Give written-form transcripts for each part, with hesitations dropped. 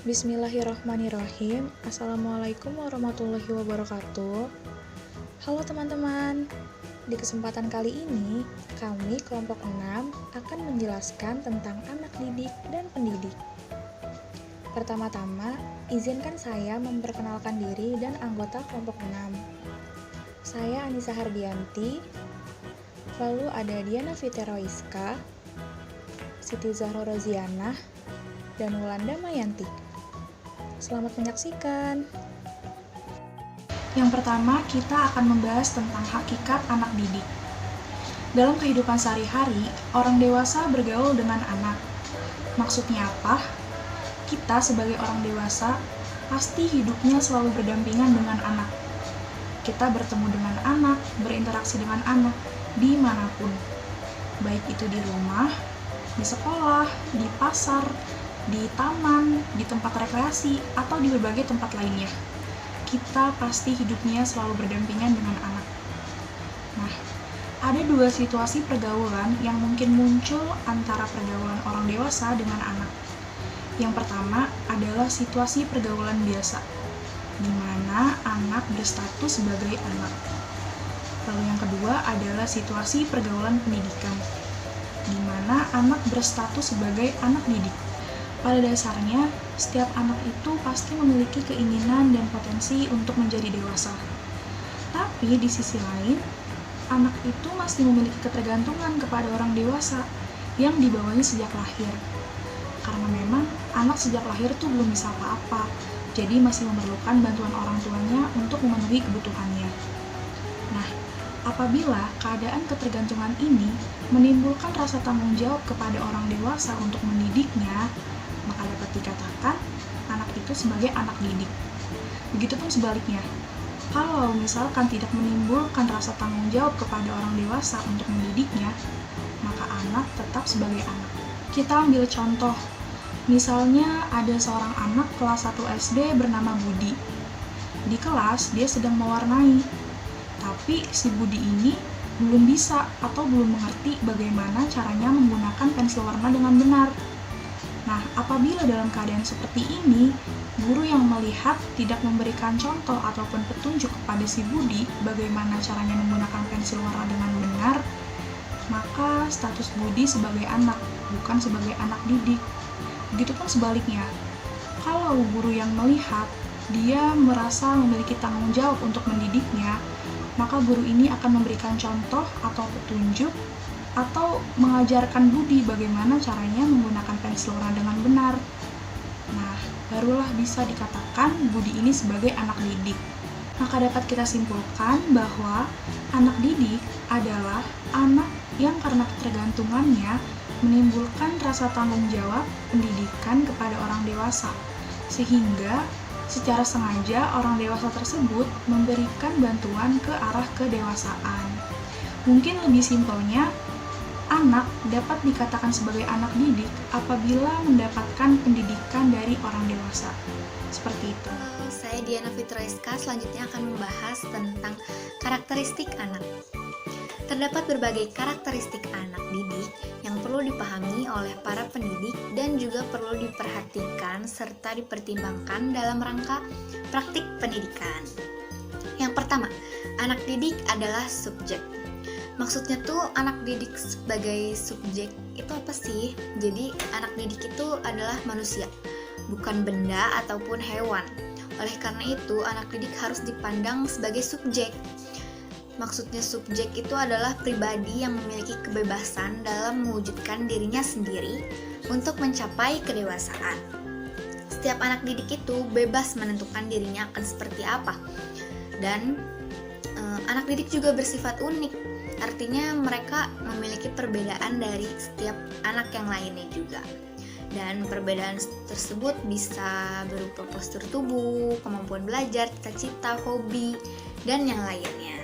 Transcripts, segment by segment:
Bismillahirrahmanirrahim. Assalamualaikum warahmatullahi wabarakatuh. Halo teman-teman. Di kesempatan kali ini, kami kelompok 6 akan menjelaskan tentang anak didik dan pendidik. Pertama-tama, izinkan saya memperkenalkan diri dan anggota kelompok 6. Saya Anissa Hardianti, lalu ada Diana Fiteroiska, Siti Zahra Rozianah, dan Wulanda Mayanti. Selamat menyaksikan. Yang pertama, kita akan membahas tentang hakikat anak didik. Dalam kehidupan sehari-hari, orang dewasa bergaul dengan anak. Maksudnya apa? Kita sebagai orang dewasa pasti hidupnya selalu berdampingan dengan anak. Kita bertemu dengan anak, berinteraksi dengan anak, dimanapun. Baik itu di rumah, di sekolah, di pasar, di taman, di tempat rekreasi, atau di berbagai tempat lainnya. Kita pasti hidupnya selalu berdampingan dengan anak. Nah, ada dua situasi pergaulan yang mungkin muncul antara pergaulan orang dewasa dengan anak. Yang pertama adalah situasi pergaulan biasa, di mana anak berstatus sebagai anak. Lalu yang kedua adalah situasi pergaulan pendidikan, di mana anak berstatus sebagai anak didik. Pada dasarnya, setiap anak itu pasti memiliki keinginan dan potensi untuk menjadi dewasa. Tapi di sisi lain, anak itu masih memiliki ketergantungan kepada orang dewasa yang dibawanya sejak lahir. Karena memang anak sejak lahir tuh belum bisa apa-apa, jadi masih memerlukan bantuan orang tuanya untuk memenuhi kebutuhannya. Nah, apabila keadaan ketergantungan ini menimbulkan rasa tanggung jawab kepada orang dewasa untuk mendidiknya, maka dapat dikatakan anak itu sebagai anak didik. Begitupun sebaliknya, kalau misalkan tidak menimbulkan rasa tanggung jawab kepada orang dewasa untuk mendidiknya, maka anak tetap sebagai anak. Kita ambil contoh, misalnya ada seorang anak kelas 1 SD bernama Budi. Di kelas, dia sedang mewarnai, tapi si Budi ini belum bisa atau belum mengerti bagaimana caranya menggunakan pensil warna dengan benar. Nah, apabila dalam keadaan seperti ini, guru yang melihat tidak memberikan contoh ataupun petunjuk kepada si Budi bagaimana caranya menggunakan pensil warna dengan benar, maka status Budi sebagai anak, bukan sebagai anak didik. Begitupun sebaliknya, kalau guru yang melihat dia merasa memiliki tanggung jawab untuk mendidiknya, maka guru ini akan memberikan contoh atau petunjuk atau mengajarkan Budi bagaimana caranya menggunakan pensil warna dengan benar. Nah, barulah bisa dikatakan Budi ini sebagai anak didik. Maka dapat kita simpulkan bahwa anak didik adalah anak yang karena ketergantungannya menimbulkan rasa tanggung jawab pendidikan kepada orang dewasa, sehingga secara sengaja orang dewasa tersebut memberikan bantuan ke arah kedewasaan. Mungkin lebih simpelnya, anak dapat dikatakan sebagai anak didik apabila mendapatkan pendidikan dari orang dewasa. Seperti itu. Saya Diana Fiteroiska selanjutnya akan membahas tentang karakteristik anak. Terdapat berbagai karakteristik anak didik yang perlu dipahami oleh para pendidik dan juga perlu diperhatikan serta dipertimbangkan dalam rangka praktik pendidikan. Yang pertama, anak didik adalah subjek. Maksudnya tuh anak didik sebagai subjek itu apa sih? Jadi anak didik itu adalah manusia, bukan benda ataupun hewan. Oleh karena itu, anak didik harus dipandang sebagai subjek. Maksudnya subjek itu adalah pribadi yang memiliki kebebasan dalam mewujudkan dirinya sendiri untuk mencapai kedewasaan. Setiap anak didik itu bebas menentukan dirinya akan seperti apa. Dan anak didik juga bersifat unik. Artinya mereka memiliki perbedaan dari setiap anak yang lainnya juga. Dan perbedaan tersebut bisa berupa postur tubuh, kemampuan belajar, cita-cita, hobi, dan yang lainnya.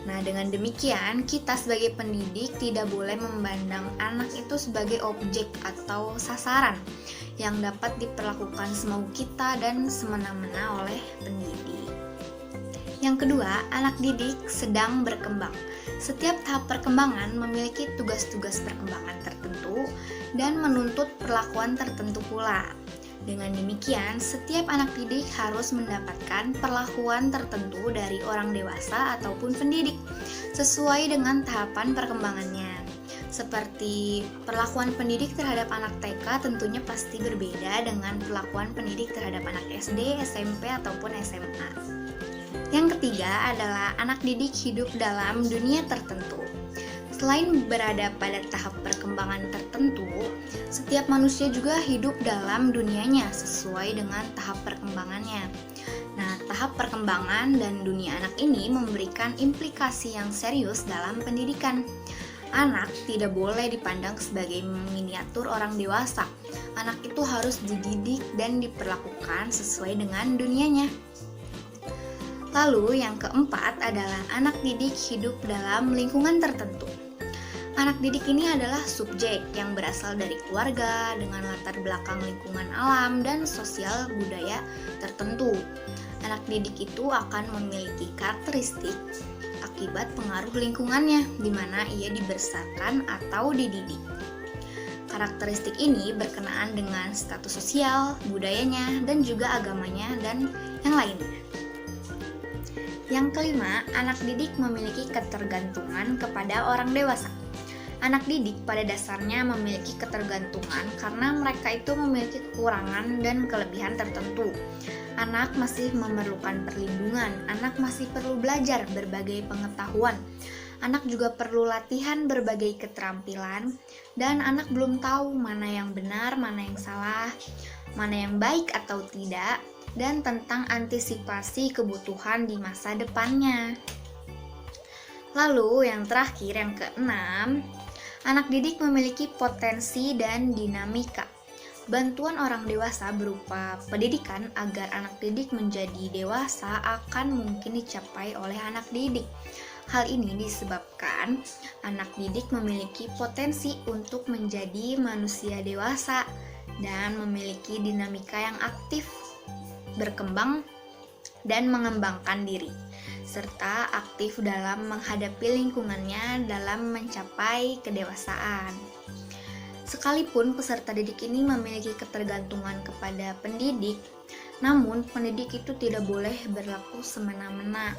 Nah, dengan demikian, kita sebagai pendidik tidak boleh memandang anak itu sebagai objek atau sasaran yang dapat diperlakukan semau kita dan semena-mena oleh pendidik. Yang kedua, anak didik sedang berkembang. Setiap tahap perkembangan memiliki tugas-tugas perkembangan tertentu dan menuntut perlakuan tertentu pula. Dengan demikian, setiap anak didik harus mendapatkan perlakuan tertentu dari orang dewasa ataupun pendidik sesuai dengan tahapan perkembangannya. Seperti perlakuan pendidik terhadap anak TK tentunya pasti berbeda dengan perlakuan pendidik terhadap anak SD, SMP, ataupun SMA. Yang ketiga adalah anak didik hidup dalam dunia tertentu. Selain berada pada tahap perkembangan tertentu, setiap manusia juga hidup dalam dunianya sesuai dengan tahap perkembangannya. Nah, tahap perkembangan dan dunia anak ini memberikan implikasi yang serius dalam pendidikan. Anak tidak boleh dipandang sebagai miniatur orang dewasa. Anak itu harus dididik dan diperlakukan sesuai dengan dunianya. Lalu yang keempat adalah anak didik hidup dalam lingkungan tertentu. Anak didik ini adalah subjek yang berasal dari keluarga dengan latar belakang lingkungan alam dan sosial budaya tertentu. Anak didik itu akan memiliki karakteristik akibat pengaruh lingkungannya di mana ia dibesarkan atau dididik. Karakteristik ini berkenaan dengan status sosial, budayanya, dan juga agamanya dan yang lainnya. Yang kelima, anak didik memiliki ketergantungan kepada orang dewasa. Anak didik pada dasarnya memiliki ketergantungan karena mereka itu memiliki kekurangan dan kelebihan tertentu. Anak masih memerlukan perlindungan, anak masih perlu belajar berbagai pengetahuan. Anak juga perlu latihan berbagai keterampilan, dan anak belum tahu mana yang benar, mana yang salah, mana yang baik atau tidak, dan tentang antisipasi kebutuhan di masa depannya. Lalu yang terakhir, yang keenam, anak didik memiliki potensi dan dinamika. Bantuan orang dewasa berupa pendidikan agar anak didik menjadi dewasa akan mungkin dicapai oleh anak didik. Hal ini disebabkan anak didik memiliki potensi untuk menjadi manusia dewasa dan memiliki dinamika yang aktif, berkembang, dan mengembangkan diri, serta aktif dalam menghadapi lingkungannya dalam mencapai kedewasaan. Sekalipun peserta didik ini memiliki ketergantungan kepada pendidik, namun pendidik itu tidak boleh berlaku semena-mena.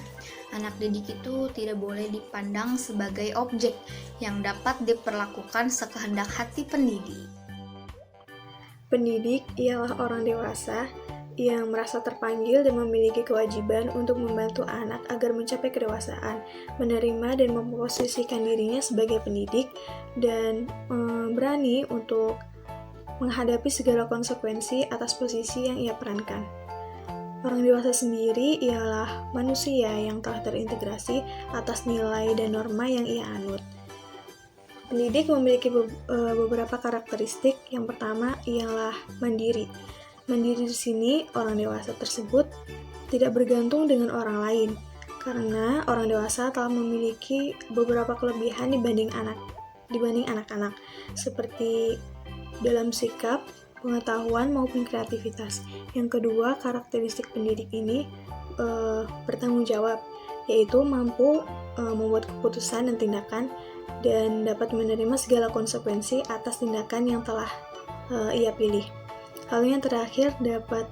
Anak didik itu tidak boleh dipandang sebagai objek yang dapat diperlakukan sekehendak hati pendidik. Pendidik ialah orang dewasa yang merasa terpanggil dan memiliki kewajiban untuk membantu anak agar mencapai kedewasaan, menerima dan memposisikan dirinya sebagai pendidik, dan berani untuk menghadapi segala konsekuensi atas posisi yang ia perankan. Orang dewasa sendiri ialah manusia yang telah terintegrasi atas nilai dan norma yang ia anut. Pendidik memiliki beberapa karakteristik. Yang pertama ialah mandiri. Mandiri di sini, orang dewasa tersebut tidak bergantung dengan orang lain, karena orang dewasa telah memiliki beberapa kelebihan dibanding anak-anak, seperti dalam sikap, pengetahuan, maupun kreativitas. Yang kedua, karakteristik pendidik ini bertanggung jawab, yaitu mampu membuat keputusan dan tindakan, dan dapat menerima segala konsekuensi atas tindakan yang telah ia pilih. Lalu yang terakhir, dapat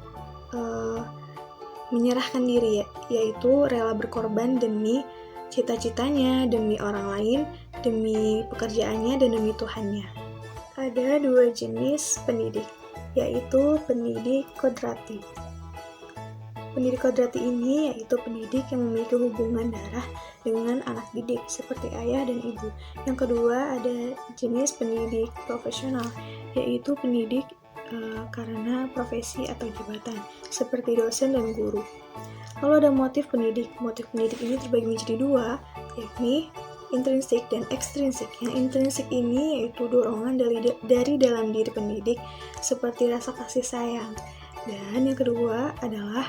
menyerahkan diri, yaitu rela berkorban demi cita-citanya, demi orang lain, demi pekerjaannya, dan demi Tuhannya. Ada dua jenis pendidik, yaitu pendidik kodrati. Pendidik kodrati ini yaitu pendidik yang memiliki hubungan darah dengan anak didik, seperti ayah dan ibu. Yang kedua, ada jenis pendidik profesional, yaitu pendidik karena profesi atau jabatan, seperti dosen dan guru. Lalu ada motif pendidik. Motif pendidik ini terbagi menjadi dua, yakni intrinsik dan ekstrinsik. Yang intrinsik ini yaitu dorongan dari dalam diri pendidik, seperti rasa kasih sayang. Dan yang kedua adalah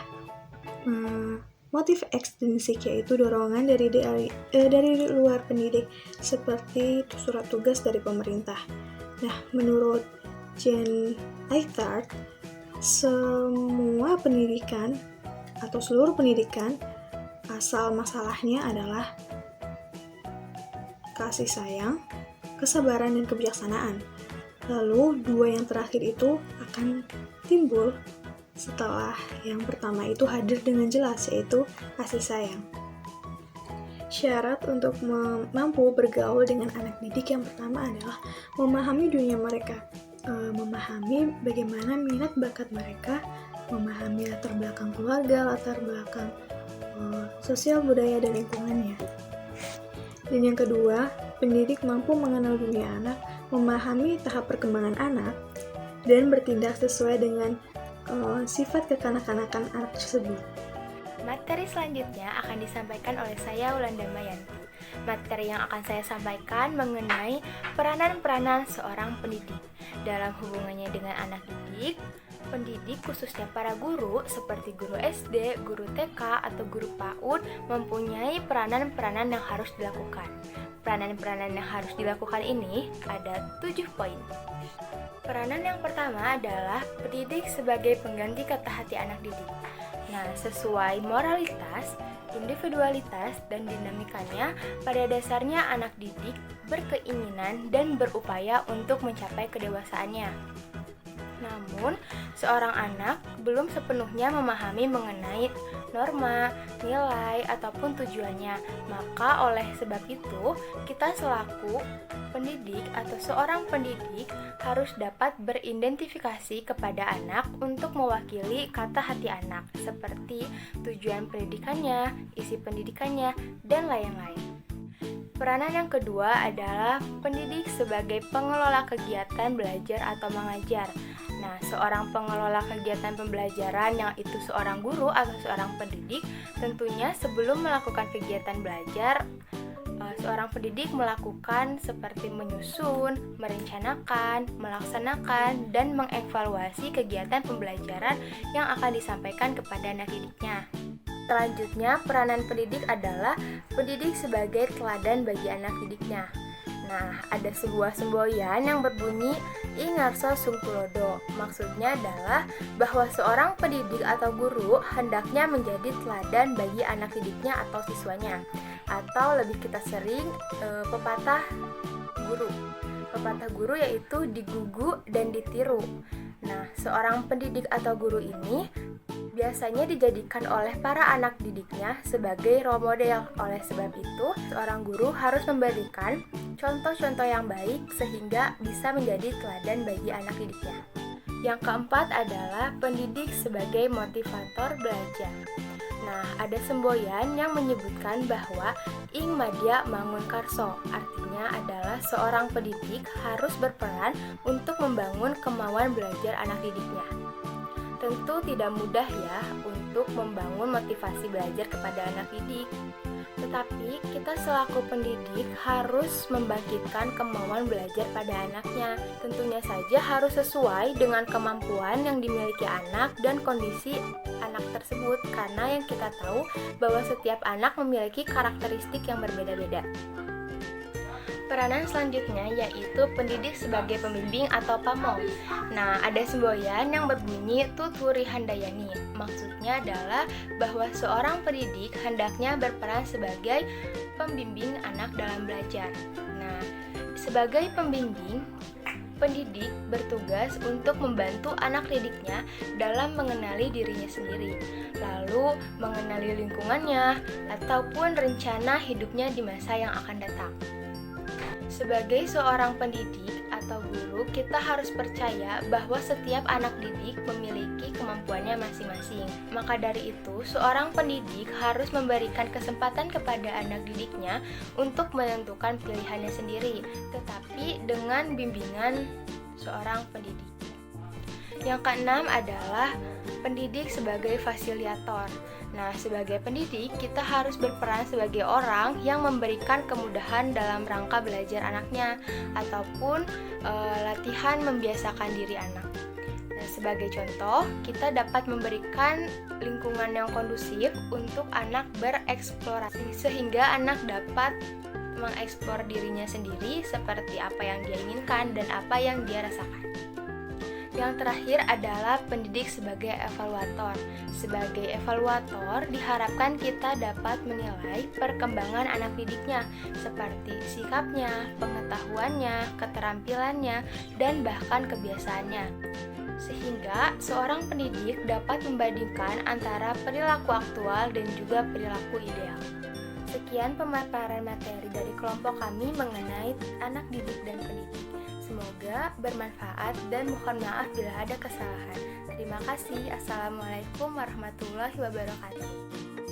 motif ekstrinsik, yaitu dorongan dari luar pendidik, seperti surat tugas dari pemerintah. Nah, menurut Jean Lyotard, semua pendidikan atau seluruh pendidikan asal masalahnya adalah kasih sayang, kesabaran, dan kebijaksanaan. Lalu dua yang terakhir itu akan timbul setelah yang pertama itu hadir dengan jelas, yaitu kasih sayang. Syarat untuk mampu bergaul dengan anak didik yang pertama adalah memahami dunia mereka, memahami bagaimana minat bakat mereka, memahami latar belakang keluarga, latar belakang sosial, budaya, dan lingkungannya. Dan yang kedua, pendidik mampu mengenal dunia anak, memahami tahap perkembangan anak, dan bertindak sesuai dengan sifat kekanak-kanakan anak tersebut. Materi selanjutnya akan disampaikan oleh saya, Ulanda Mayanti. Materi yang akan saya sampaikan mengenai peranan-peranan seorang pendidik dalam hubungannya dengan anak didik. Pendidik, khususnya para guru seperti guru SD, guru TK, atau guru PAUD mempunyai peranan-peranan yang harus dilakukan. Peranan-peranan yang harus dilakukan ini ada 7 poin. Peranan yang pertama adalah pendidik sebagai pengganti kata hati anak didik. Nah, sesuai moralitas, individualitas, dan dinamikanya, pada dasarnya anak didik berkeinginan dan berupaya untuk mencapai kedewasaannya. Namun, seorang anak belum sepenuhnya memahami mengenai norma, nilai, ataupun tujuannya. Maka oleh sebab itu, kita selaku pendidik atau seorang pendidik harus dapat beridentifikasi kepada anak untuk mewakili kata hati anak, seperti tujuan pendidikannya, isi pendidikannya, dan lain-lain. Peranan yang kedua adalah pendidik sebagai pengelola kegiatan belajar atau mengajar. Nah, seorang pengelola kegiatan pembelajaran yang itu seorang guru atau seorang pendidik, tentunya sebelum melakukan kegiatan belajar, seorang pendidik melakukan seperti menyusun, merencanakan, melaksanakan, dan mengevaluasi kegiatan pembelajaran yang akan disampaikan kepada anak didiknya. Selanjutnya, peranan pendidik adalah pendidik sebagai teladan bagi anak didiknya. Nah, ada sebuah semboyan yang berbunyi Ingarso Sungtulodo. Maksudnya adalah bahwa seorang pendidik atau guru hendaknya menjadi teladan bagi anak didiknya atau siswanya. Atau lebih kita sering pepatah guru. Pepatah guru yaitu digugu dan ditiru. Nah, seorang pendidik atau guru ini biasanya dijadikan oleh para anak didiknya sebagai role model. Oleh sebab itu, seorang guru harus memberikan contoh-contoh yang baik sehingga bisa menjadi teladan bagi anak didiknya. Yang keempat adalah pendidik sebagai motivator belajar. Nah, ada semboyan yang menyebutkan bahwa ing madya mangun karso, artinya adalah seorang pendidik harus berperan untuk membangun kemauan belajar anak didiknya. Tentu tidak mudah ya untuk membangun motivasi belajar kepada anak didik. Tetapi kita selaku pendidik harus membangkitkan kemauan belajar pada anaknya. Tentunya saja harus sesuai dengan kemampuan yang dimiliki anak dan kondisi anak tersebut, karena yang kita tahu bahwa setiap anak memiliki karakteristik yang berbeda-beda. Peranan selanjutnya yaitu pendidik sebagai pembimbing atau pamong. Nah, ada semboyan yang berbunyi Tuturi Handayani. Maksudnya adalah bahwa seorang pendidik hendaknya berperan sebagai pembimbing anak dalam belajar. Nah, sebagai pembimbing, pendidik bertugas untuk membantu anak didiknya dalam mengenali dirinya sendiri, lalu mengenali lingkungannya, ataupun rencana hidupnya di masa yang akan datang. Sebagai seorang pendidik atau guru, kita harus percaya bahwa setiap anak didik memiliki kemampuannya masing-masing. Maka dari itu, seorang pendidik harus memberikan kesempatan kepada anak didiknya untuk menentukan pilihannya sendiri, tetapi dengan bimbingan seorang pendidik. Yang keenam adalah pendidik sebagai fasilitator. Nah, sebagai pendidik, kita harus berperan sebagai orang yang memberikan kemudahan dalam rangka belajar anaknya, ataupun latihan membiasakan diri anak. Nah, sebagai contoh, kita dapat memberikan lingkungan yang kondusif untuk anak bereksplorasi, sehingga anak dapat mengeksplor dirinya sendiri seperti apa yang dia inginkan dan apa yang dia rasakan. Yang terakhir adalah pendidik sebagai evaluator. Sebagai evaluator, diharapkan kita dapat menilai perkembangan anak didiknya, seperti sikapnya, pengetahuannya, keterampilannya, dan bahkan kebiasaannya. sehingga seorang pendidik dapat membandingkan antara perilaku aktual dan juga perilaku ideal. Sekian pemaparan materi dari kelompok kami mengenai anak didik dan pendidik. Semoga bermanfaat dan mohon maaf bila ada kesalahan. Terima kasih. Assalamualaikum warahmatullahi wabarakatuh.